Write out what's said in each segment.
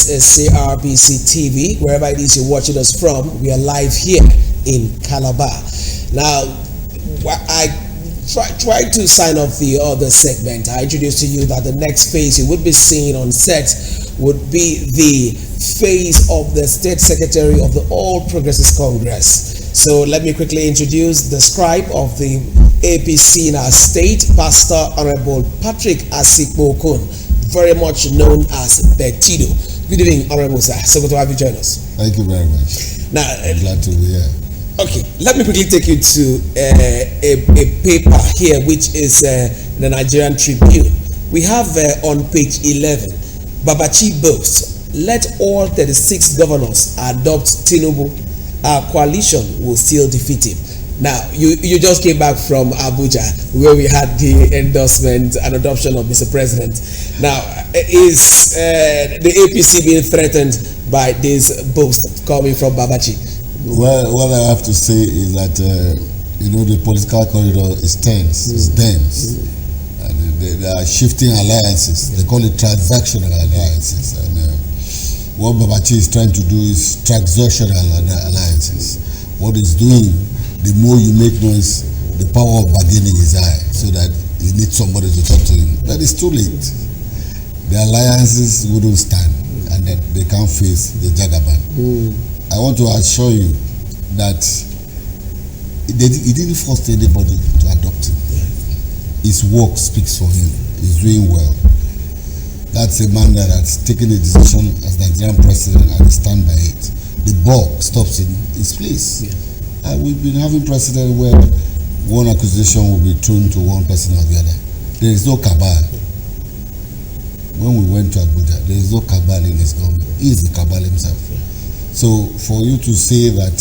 This is CRBC TV. Wherever it is you're watching us from, we are live here in Calabar. Now, I tried to sign off the other segment. I introduced to you that the next phase you would be seeing on set would be the phase of the State Secretary of the All Progressives Congress. So let me quickly introduce the scribe of the APC in our state, Pastor Honorable Patrick Asikpo-Okun, very much known as Bettido. Good evening, Honorable Sir. So good to have you join us. Thank you very much. Now, I'm glad to be here. Okay, let me quickly take you to a paper here, which is the Nigerian Tribune. We have on page 11, Babachi boasts, let all 36 governors adopt Tinubu. Our coalition will still defeat him. Now, you just came back from Abuja, where we had the endorsement and adoption of Mr. President. Now, is the APC being threatened by this boast coming from Babachi? Well, what I have to say is that, the political corridor is tense, it's dense. And they are shifting alliances. They call it transactional alliances. And what Babachi is trying to do is transactional alliances. What he's doing, the more you make noise, the power of bargaining is high, so that you need somebody to talk to him. But it's too late. The alliances wouldn't stand, and that they can't face the Jagaban. I want to assure you that he didn't force anybody to adopt him. His work speaks for him. He's doing well. That's a man that has taken a decision as Nigerian president and stand by it. The buck stops in his place. We've been having precedent where one accusation will be thrown to one person or the other. There is no cabal. When we went to Abuja, there is no cabal in his government. He is the cabal himself. So for you to say that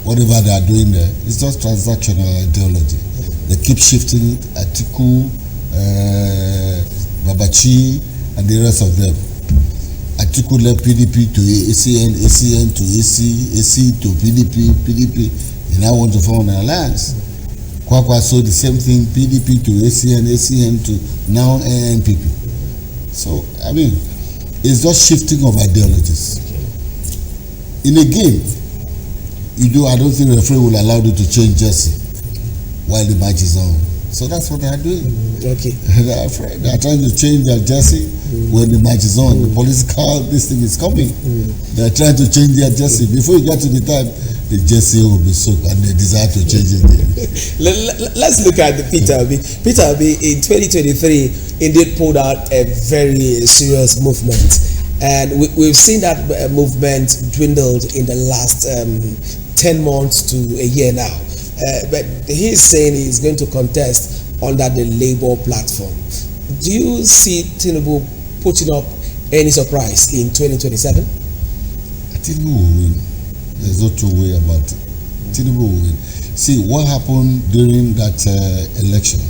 whatever they are doing there, it's just transactional ideology. They keep shifting it. Atiku, Babachi, and the rest of them. Atiku left PDP to ACN, ACN to AC, AC to PDP, PDP. You now want to form an alliance. Kwakwa saw the same thing, PDP to ACN, ACN to now NPP. So, it's just shifting of ideologies. In a game, I don't think the referee will allow you to change jersey while the match is on. So that's what they are doing. Okay. They are afraid. They are trying to change their jersey when the match is on. The political this thing is coming. They are trying to change their jersey. Before you get to the time, the jersey will be soaked and they desire to change it. Let's look at the Peter Obi. Peter Obi in 2023 indeed pulled out a very serious movement. And we've seen that movement dwindled in the last 10 months to a year now. But he's saying he's going to contest under the Labour platform. Do you see Tinubu putting up any surprise in 2027? Tinubu will win. There's no two way about it. Tinubu will win. See, what happened during that election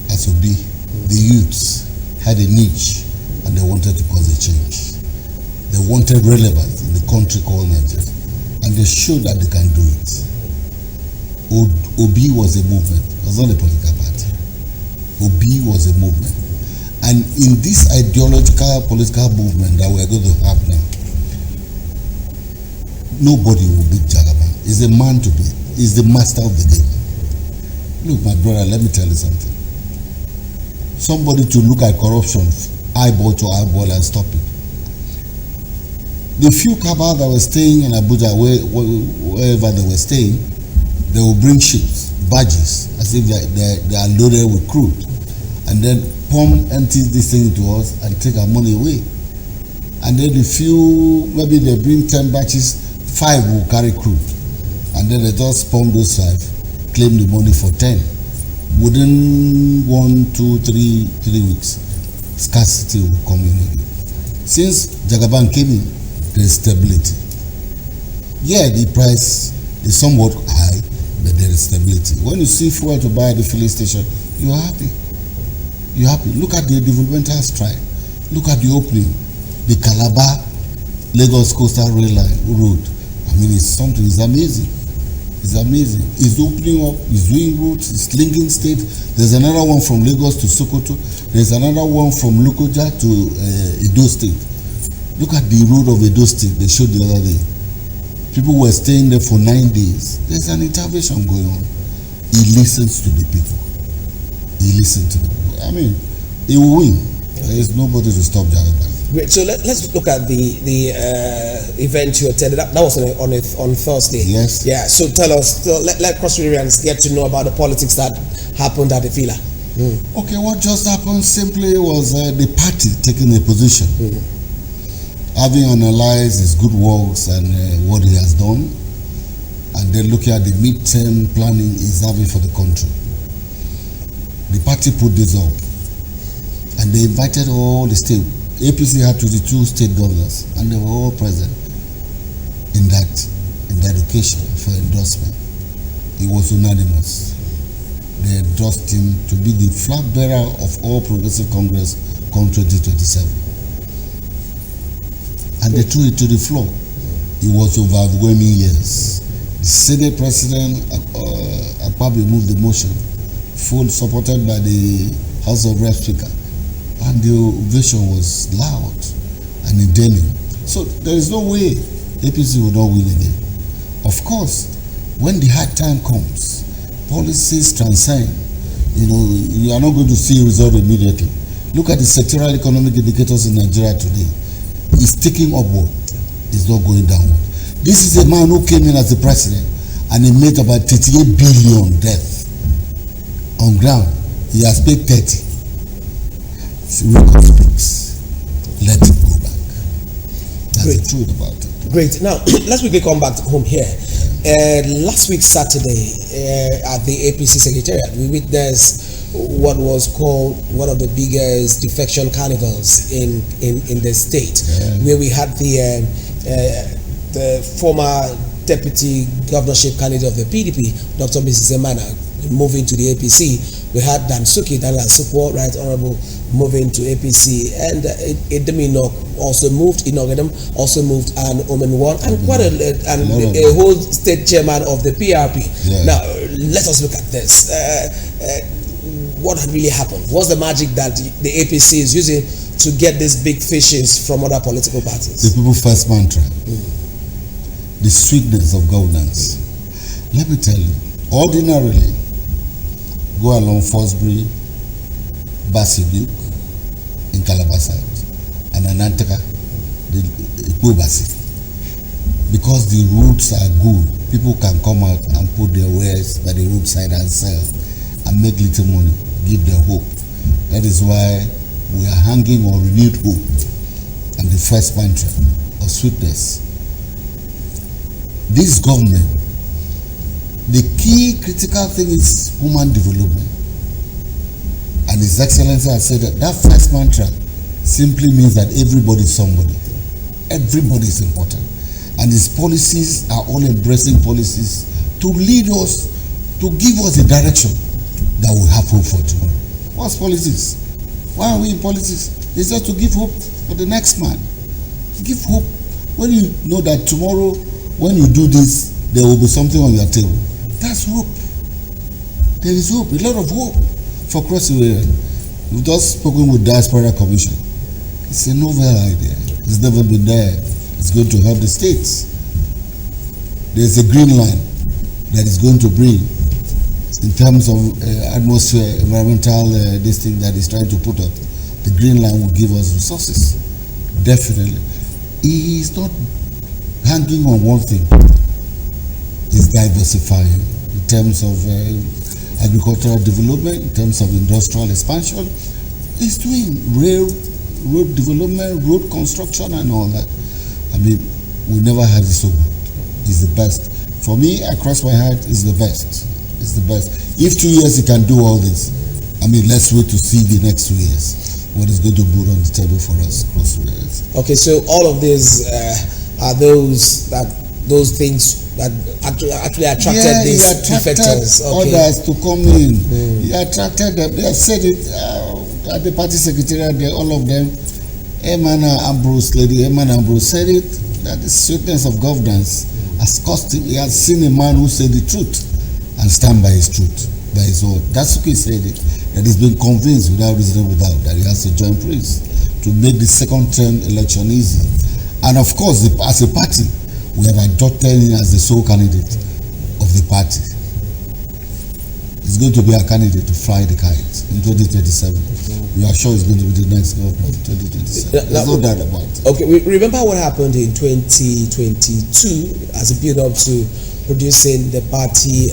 as Obi, the youths had a niche and they wanted to cause a change. They wanted relevance in the country called Nigeria. And they showed that they can do it. Obi was a movement. It was not a political party. Obi was a movement. And in this ideological political movement that we're going to have now, nobody will beat Jagaban. He's a man to beat. He's the master of the game. Look, my brother, let me tell you something. Somebody to look at corruption eyeball to eyeball and stop it. The few cabal that were staying in Abuja, wherever they were staying, they will bring ships, barges, as if they are loaded with crude, and then empty this thing to us and take our money away. And then the few, maybe they bring 10 batches, 5 will carry crude, and then they just pump those 5, claim the money for 10. Within 1, 2, 3 weeks, scarcity will come in again. Since Jagaban came in, there is stability. Yeah, the price is somewhat high, but there is stability. When you see fuel to buy at the filling station, you are happy. You're happy. Look at the developmental strike. Look at the opening. The Calabar Lagos Coastal Rail Line road. It's amazing. It's amazing. It's opening up, it's doing routes, it's linking states. There's another one from Lagos to Sokoto. There's another one from Lokoja to Edo State. Look at the road of Edo State they showed the other day. People were staying there for 9 days. There's an intervention going on. He listens to the people. He listens to the people. I mean, he will win. There is nobody to stop Jagaban. Great. So let's look at the event you attended. That was on Thursday. Yes. Yeah. So tell us. So let Cross Riverans get to know about the politics that happened at the Villa. Okay, what just happened simply was the party taking a position, having analyzed his good works and what he has done, and then looking at the mid-term planning he's having for the country. The party put this up, and they invited all the state. APC had 22 state governors, and they were all present in that occasion for endorsement. It was unanimous. They endorsed him to be the flag bearer of All Progressive Congress come 2027. And they threw it to the floor. It was overwhelming yes. The Senate President Akpabio moved the motion, full supported by the House of Reps Speaker. And the ovation was loud and endearing. So there is no way APC will not win again. Of course, when the hard time comes, policies transcend. You are not going to see a result immediately. Look at the sectoral economic indicators in Nigeria today. It's ticking upward. It's not going downward. This is a man who came in as the president and he made about 38 billion deaths on ground. He has paid 30. Record speaks. Let it go back. That's the truth about it. Great. Now, let's quickly come back home here. Last week, Saturday, at the APC Secretariat, we witnessed what was called one of the biggest defection carnivals in the state, where we had the former deputy governorship candidate of the PDP, Dr. Mrs. Emana, moving to the APC. We had Dansuki, Daniel Asukwo, Right Honorable, moving to APC, and Edemino also moved, Inogedem also moved, and Omenwan, and quite a whole state chairman of the PRP. Yeah. Now, let us look at this. What really happened? What's the magic that the APC is using to get these big fishes from other political parties? The people first mantra. The sweetness of governance. Let me tell you, ordinarily, go along Fosbury, Basiduke, in Calabar side, and Anantaka, the Ikubasi. Because the roads are good, people can come out and put their wares by the roadside and sell and make little money, give them hope. That is why we are hanging on renewed hope and the first mantra of sweetness. This government, the key critical thing is human development. And His Excellency has said that first mantra simply means that everybody is somebody. Everybody is important. And his policies are all embracing policies to lead us, to give us a direction that we have hope for tomorrow. What's politics? Why are we in politics? It's just to give hope for the next man. Give hope. When you know that tomorrow, when you do this, there will be something on your table. That's hope. There is hope, a lot of hope for Cross River. We've just spoken with Diaspora Commission. It's a novel idea. It's never been there. It's going to help the states. There's a green line that is going to bring in terms of atmosphere, environmental this thing that is trying to put up. The green line will give us resources. Definitely. He is not hanging on one thing. He's diversifying in terms of agricultural development, in terms of industrial expansion. He's doing road development, road construction and all that. I mean, we never had it so good. He's the best. For me, across my heart, he's the best. He's the best. If 2 years he can do all this, I mean, let's wait to see the next 2 years. What is going to put on the table for us, Cross Rivers. Okay, so all of these are those things that actually attracted these defectors. Okay. Others to come in. He attracted them. They have said it at the party secretariat. All of them. Lady Eman Ambrose said it, that the sweetness of governance has cost him. He has seen a man who said the truth and stand by his truth, by his word. That's who he said it. That he's been convinced without reasonable doubt that he has to join Prince to make the second term election easy. And of course, as a party, we have adopted him as the sole candidate of the party. He's going to be our candidate to fly the kite in 2027. We are sure he's going to be the next governor in 2027. There's no doubt about it. Okay, remember what happened in 2022 as a build-up to producing the party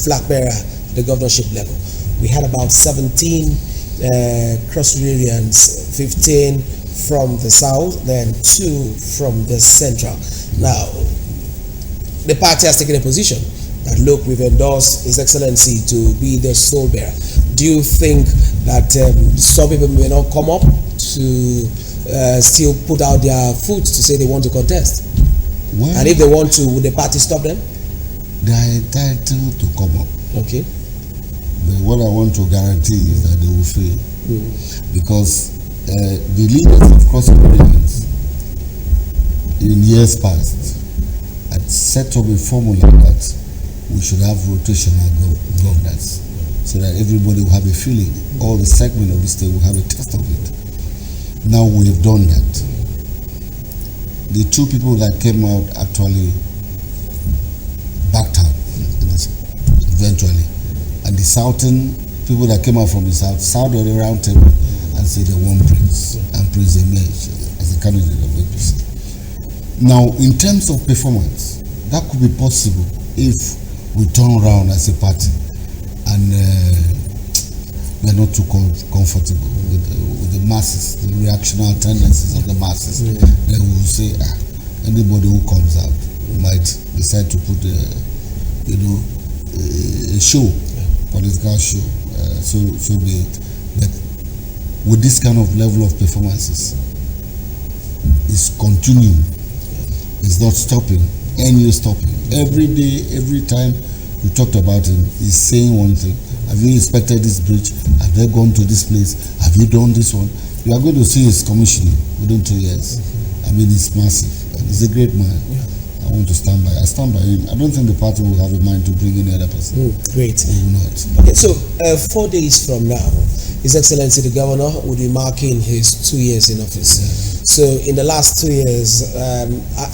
flag bearer at the governorship level. We had about 17 cross-Rurians, 15 from the south, then 2 from the central. Now, the party has taken a position that, look, we've endorsed His Excellency to be the sole bearer. Do you think that some people may not come up to still put out their foot to say they want to contest? Well, And if they want to, would the party stop them? they are entitled to come up. Okay. But what I want to guarantee is that they will fail. Because the leaders of cross-Rurians in years past had set up a formula that we should have rotational governance so that everybody will have a feeling, all the segment of the state will have a taste of it. Now we have done that. The 2 people that came out actually backed out eventually. And the southern people that came out from the south sat on the round table and said they want Prince, and Prince emerged as a candidate of APC. Now, in terms of performance, that could be possible if we turn around as a party and we are not too comfortable with the masses, the reactionary tendencies of the masses. Then we will say, anybody who comes out might decide to put a show, political show, so be it. But with this kind of level of performances, it's continuing, it's not stopping, any stopping. Every day, every time we talked about him, he's saying one thing. Have you inspected this bridge? Have they gone to this place? Have you done this one? You are going to see his commissioning within 2 years. I mean, it's massive. And he's a great man. I want to stand by. I stand by him. I don't think the party will have a mind to bring any other person. Great. They will not. Okay, so 4 days from now, His Excellency the Governor will be marking his 2 years in office. So in the last 2 years,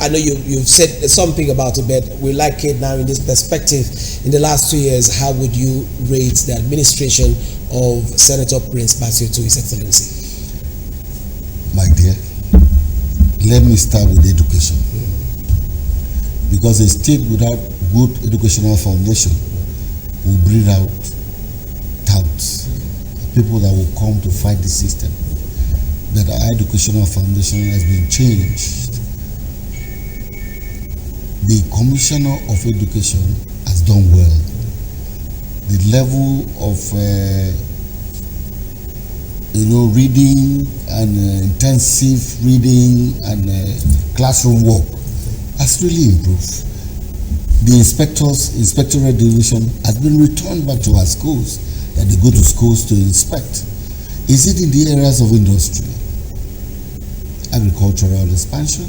I know you've said something about it, but we like it now in this perspective. In the last 2 years, how would you rate the administration of Senator Prince Bassey to His Excellency? My dear, let me start with education. Because a state without good educational foundation will breed out touts, people that will come to fight the system. But our educational foundation has been changed. The Commissioner of Education has done well. The level of reading and intensive reading and classroom work has really improved. The inspectorate division has been returned back to our schools, that they go to schools to inspect. Is it in the areas of industry, agricultural expansion,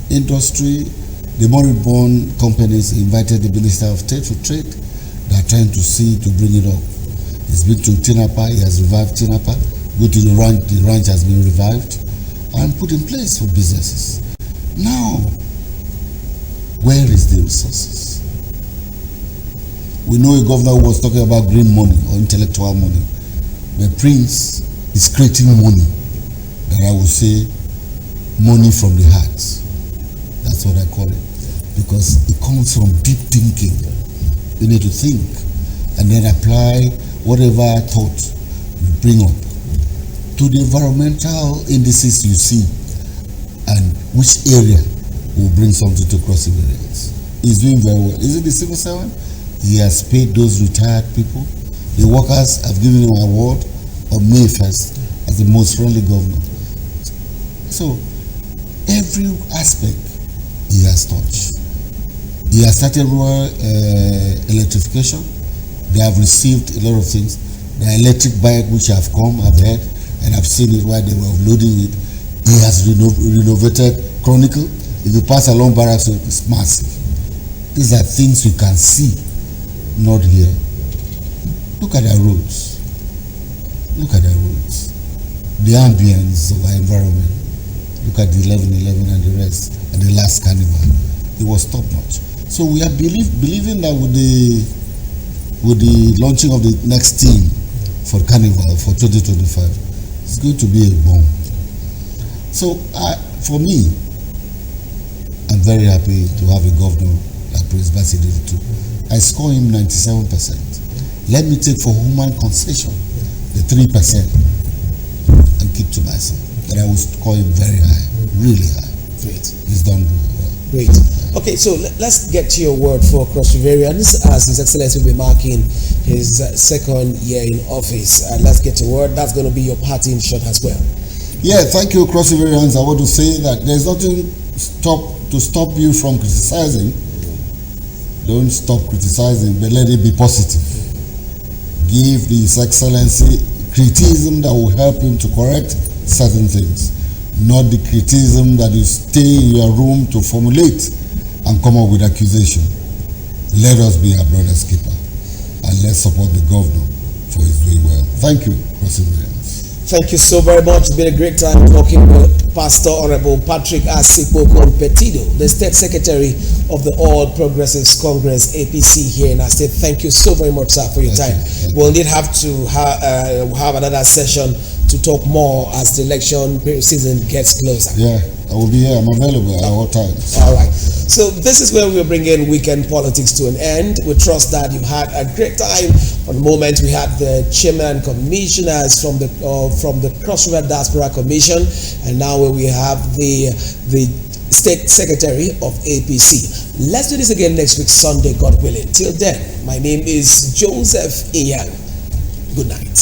industry? The moribund companies invited the Minister of State for Trade. They are trying to bring it up. He's been to Tinapa, he has revived Tinapa. Go to the ranch has been revived and put in place for businesses. Now, where is the resources? We know a governor who was talking about green money or intellectual money. The Prince is creating money that I would say money from the heart. That's what I call it. Because it comes from deep thinking. You need to think and then apply whatever thought you bring up to the environmental indices you see and which area will bring something to crossing areas. He's doing very well. Is it the civil servant? He has paid those retired people. The workers have given him an award on May 1st as the most friendly governor. So, every aspect he has touched. He has started rural electrification. They have received a lot of things. The electric bike which have come, I've heard, and I've seen it while they were uploading it. He has renovated Chronicle. If you pass along Barracks, it's massive. These are things you can see, not here. Look at our roads. Look at our roads. The ambience of our environment. Look at the 11-11 and the rest, and the last carnival. It was top notch. So we are believing that with the launching of the next team for carnival for 2025, it's going to be a bomb. So for me, I'm very happy to have a governor like Prince Basidele too. I score him 97%. Let me take for human concession the 3% and keep to myself. But I will score him very high, really high. Great. He's done really well. Great. Okay, so let's get to your word for Cross Riverians as His Excellency will be marking his second year in office. Let's get to word. That's going to be your parting shot as well. Yeah, thank you, Cross Riverians. I want to say that there's nothing to stop you from criticizing. Don't stop criticizing, but let it be positive. Give His Excellency criticism that will help him to correct certain things, not the criticism that you stay in your room to formulate and come up with accusation. Let us be our brother's keeper and let's support the governor for his doing well. Thank you, Cross Riverians. Thank you so very much. It's been a great time talking with Pastor Honorable Patrick Asipokon Petido, the State Secretary of the All Progressives Congress, APC, here in our state. Thank you so very much, sir, for your time. We'll indeed have to have another session to talk more as the election season gets closer. Yeah, I will be here. I'm available at all times. All right. So this is where we're bringing weekend politics to an end. We trust that you've had a great time. For the moment, we had the chairman and commissioners from the Cross River Diaspora Commission, and now we have the State Secretary of APC. Let's do this again next week, Sunday, God willing. Till then, my name is Joseph Iyan. Good night.